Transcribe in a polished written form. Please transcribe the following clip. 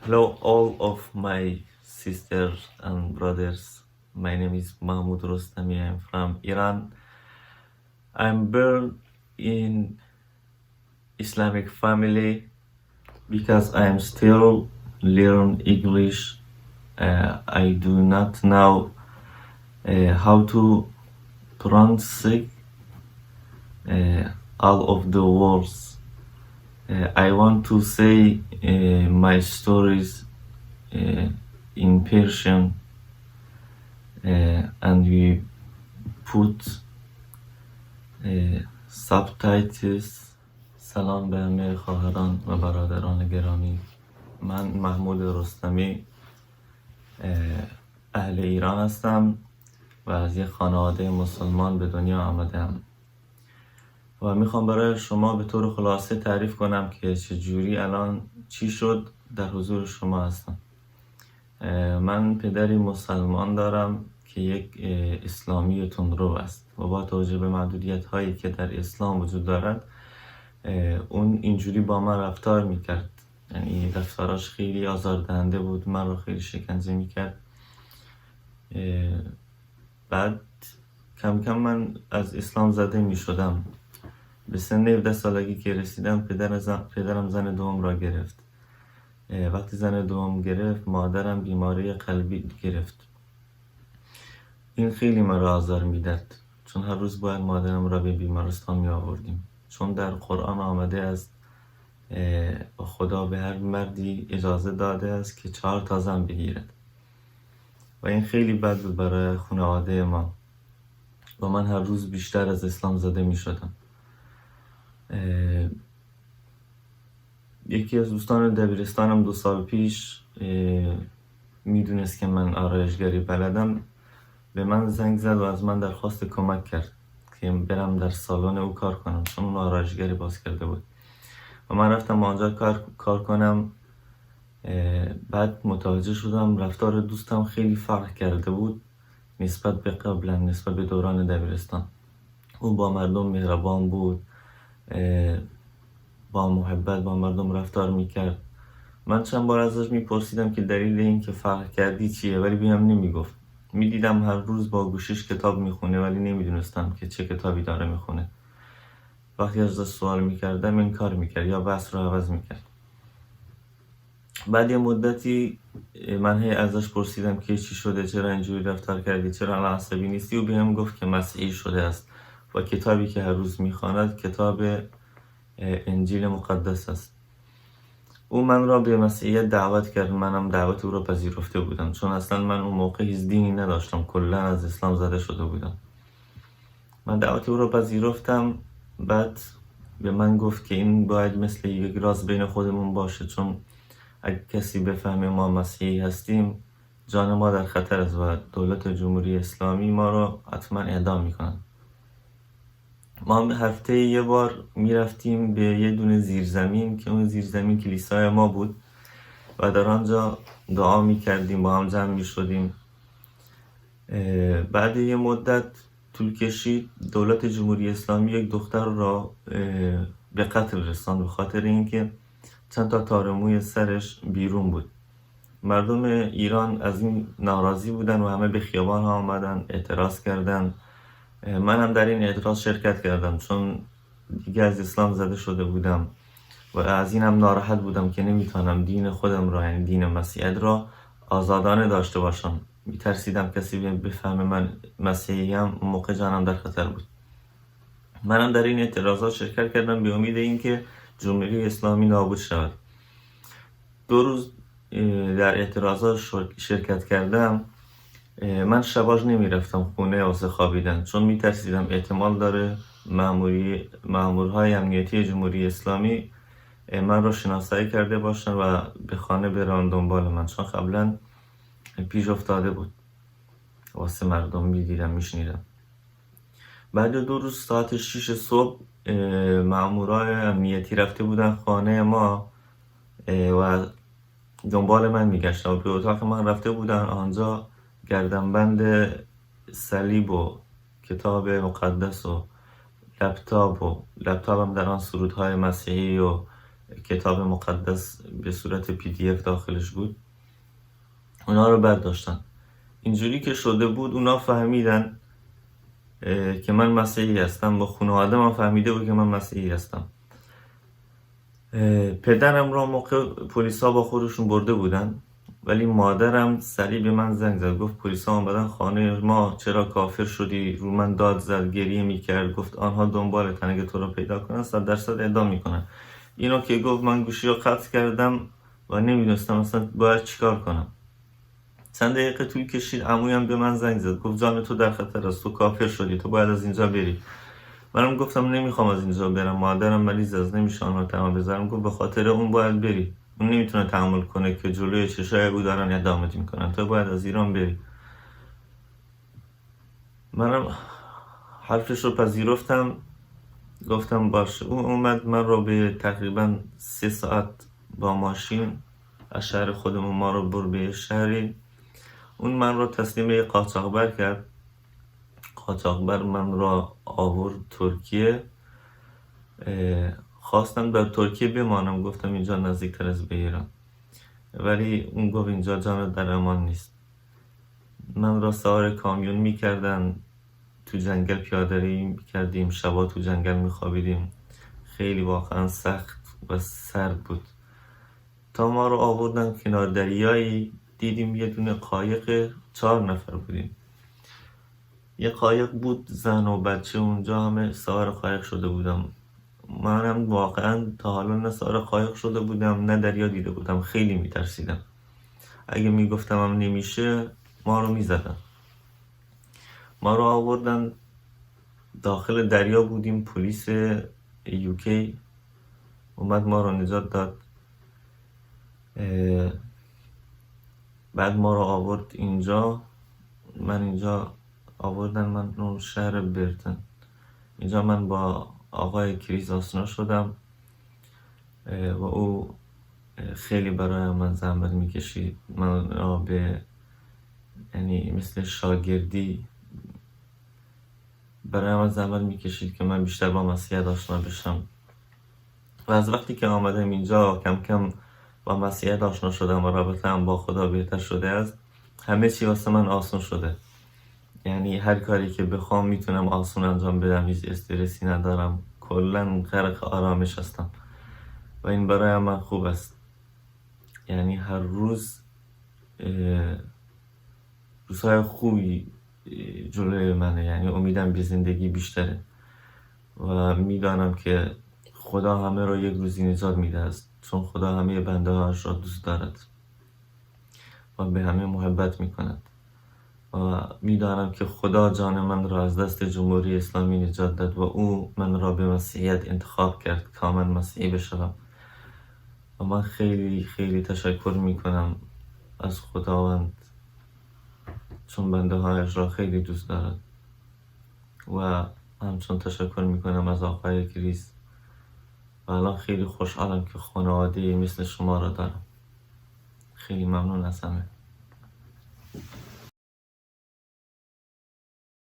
Hello, all of my sisters and brothers. My name is Mahmoud Rostami. I'm from Iran. I'm born in Islamic family because I'm still learn English. I do not know how to pronounce all of the words. I want to say my stories in Persian, and we put subtitles. سلام به همه خواهران و برادران گرامی. من محمود رستمی اهل ایران هستم و از یک خانواده مسلمان به دنیا آمدم و میخوام برای شما به طور خلاصه تعریف کنم که چجوری الان چی شد در حضور شما هستم. من پدری مسلمان دارم که یک اسلامی تندرو است و با توجه به محدودیت هایی که در اسلام وجود دارد اون اینجوری با من رفتار میکرد، یعنی رفتاراش خیلی آزاردهنده بود، من رو خیلی شکنجه میکرد. بعد کم کم من از اسلام زده میشدم. به سن 17 سالگی که رسیدم پدرم زن دوم را گرفت. وقتی زن دوم گرفت مادرم بیماری قلبی گرفت. این خیلی مرا آزار میداد چون هر روز باید مادرم را به بیمارستان می آوردیم، چون در قرآن آمده است خدا به هر مردی اجازه داده است که 4 تا زن بگیرد و این خیلی بد بود برای خانواده ما و من هر روز بیشتر از اسلام زده می شدم. یکی از دوستان دبیرستانم 2 سال پیش میدونست که من آرایشگری بلدم، به من زنگ زد و از من درخواست کمک کرد که برم در سالن او کار کنم، چون اون آرایشگری باز کرده بود و من رفتم آنجا کار کنم. بعد متوجه شدم رفتار دوستم خیلی فرق کرده بود نسبت به قبلا، نسبت به دوران دبیرستان. او با مردم مهربان بود، با محبت با مردم رفتار میکرد. من چند بار ازش میپرسیدم که دلیل این که فرق کردی چیه، ولی بهم نمیگفت. میدیدم هر روز با گوشش کتاب میخونه ولی نمیدونستم که چه کتابی داره میخونه. وقتی ازش سوال میکردم این کار میکرد یا بحث رو عوض میکرد. بعد یه مدتی من ازش پرسیدم که چی شده، چرا اینجوری رفتار کردی، چرا الان عصبی نیستی، و بهم گفت که مسیحی شده است و کتابی که هر روز میخواند کتاب انجیل مقدس است. او من را به مسیحیت دعوت کرد، منم دعوت او را پذیرفته بودم، چون اصلا من اون موقع هیچ دینی نداشتم، کلا از اسلام زده شده بودم. من دعوت او را پذیرفتم. بعد به من گفت که این باید مثل یک راز بین خودمون باشه، چون اگه کسی بفهمه ما مسیحی هستیم جان ما در خطر است و دولت جمهوری اسلامی ما را حتما اعدام میکنن. ما هفته یه بار میرفتیم به یه دونه زیرزمین که اون زیرزمین کلیسای ما بود و در آنجا دعا میکردیم، با هم جمع میشدیم. بعد یه مدت طول کشید، دولت جمهوری اسلامی یک دختر را به قتل رساند به خاطر اینکه چند تا تار موی سرش بیرون بود. مردم ایران از این ناراضی بودن و همه به خیابان ها آمدن، اعتراض کردن. من هم در این اعتراض شرکت کردم چون دیگه از اسلام زده شده بودم و از این هم ناراحت بودم که نمیتونم دین خودم را، یعنی دین مسیحیت را آزادانه داشته باشم. میترسیدم کسی بفهمه من مسیحی هم، موقع جانم در خطر بود. منم در این اعتراضات شرکت کردم به امید اینکه جمهوری اسلامی نابود شود. 2 روز در اعتراضات شرکت کردم. من شباش نمیرفتم خونه واسه خوابیدن، چون میترسیدم احتمال داره مامورهای امنیتی جمهوری اسلامی من رو شناسایی کرده باشن و به خانه برن دنبال من، چون قبلا پیش افتاده بود، واسه مردم میدیدم میشنیدم. بعد 2 روز ساعت 6 صبح مامورای امنیتی رفته بودن خانه ما و دنبال من میگشتن و به اتاق من رفته بودن. آنجا گردنبند صلیب و کتاب مقدس و لپتاپم در آن سرودهای مسیحی و کتاب مقدس به صورت PDF داخلش بود. اونا رو برداشتن. اینجوری که شده بود اونا فهمیدن که من مسیحی هستم. با خانواده من فهمیده بود که من مسیحی هستم. پدرم را موقع پلیسا با خودشون برده بودن، ولی مادرم سریع به من زنگ زد، گفت پلیسا آمدن خانه ما، چرا کافر شدی؟ رو من داد زد، گریه میکرد، گفت آنها دنبالتن، اگه تو رو پیدا کنن 100% اعدام میکنن. اینو که گفت من گوشی رو قطع کردم و نمیدونستم اصلا باید چیکار کنم. چند دقیقه طول کشید، عمویم به من زنگ زد، گفت جان تو در خطر است، تو کافر شدی، تو باید از اینجا بری. منم گفتم نمیخوام از اینجا برم، مادرم مریض است، نمیشه آنها تمام بذارم. گفت به خاطر اون باید بری، اون نمیتونه تحمل کنه که جلوی چشای او دارن اعدامت میکنن، تو باید از ایران بری. منم حرفش رو پذیرفتم، گفتم باشه. اون اومد من رو به تقریبا 3 ساعت با ماشین از شهر خودمون ما رو برد به شهری. اون من رو تسلیم یه قاچاقبر کرد. قاچاقبر من را آورد ترکیه. خواستم در ترکیه بمانم، گفتم اینجا نزدیکتر از به ایران، ولی اون گفت اینجا جان در امان نیست. من را سوار کامیون میکردن، تو جنگل پیاده‌روی میکردیم، شبا تو جنگل میخوابیدیم. خیلی واقعا سخت و سرد بود. تا ما رو آوردن کنار دریایی، دیدیم یه دونه قایق، 4 نفر بودیم. یه قایق بود، زن و بچه اونجا همه سوار قایق شده بودم. منم واقعا تا حالا نه سوار قایق شده بودم نه دریا دیده بودم، خیلی میترسیدم. اگه میگفتم هم نمیشه ما رو میزدن. ما رو آوردن داخل دریا بودیم، پلیس UK اومد ما رو نجات داد. بعد ما رو آورد اینجا، من اینجا آوردن من اون شهر برتن. اینجا من با آقای کریس آشنا شدم و او خیلی برای من زحمت میکشید. من را به یعنی مثل شاگردی برای من زحمت میکشید که من بیشتر با مسیحیت آشنا بشم. و از وقتی که آمدم اینجا کم کم با مسیحیت آشنا شدم و رابطه هم با خدا بهتر شده است. همه چی واسه من آسان شده. یعنی هر کاری که بخوام میتونم آسان انجام بدم، هیچ استرسی ندارم، کلا غرق آرامش هستم و این برای من خوب است. یعنی هر روز روزهای خوبی جلوی منه، یعنی امیدم به زندگی بیشتره و میدانم که خدا همه را یک روزی نجات میده است، چون خدا همه بنده هاش را دوست دارد و به همه محبت میکند و میدانم که خدا جان من را از دست جمهوری اسلامی نجات داد و او من را به مسیحیت انتخاب کرد که من مسیحی بشوم و من خیلی خیلی تشکر میکنم از خداوند، چون بنده هایش را خیلی دوست دارد و همچون تشکر میکنم از آقای کریس و الان خیلی خوشحالم که خانواده مثل شما را دارم. خیلی ممنون از همه.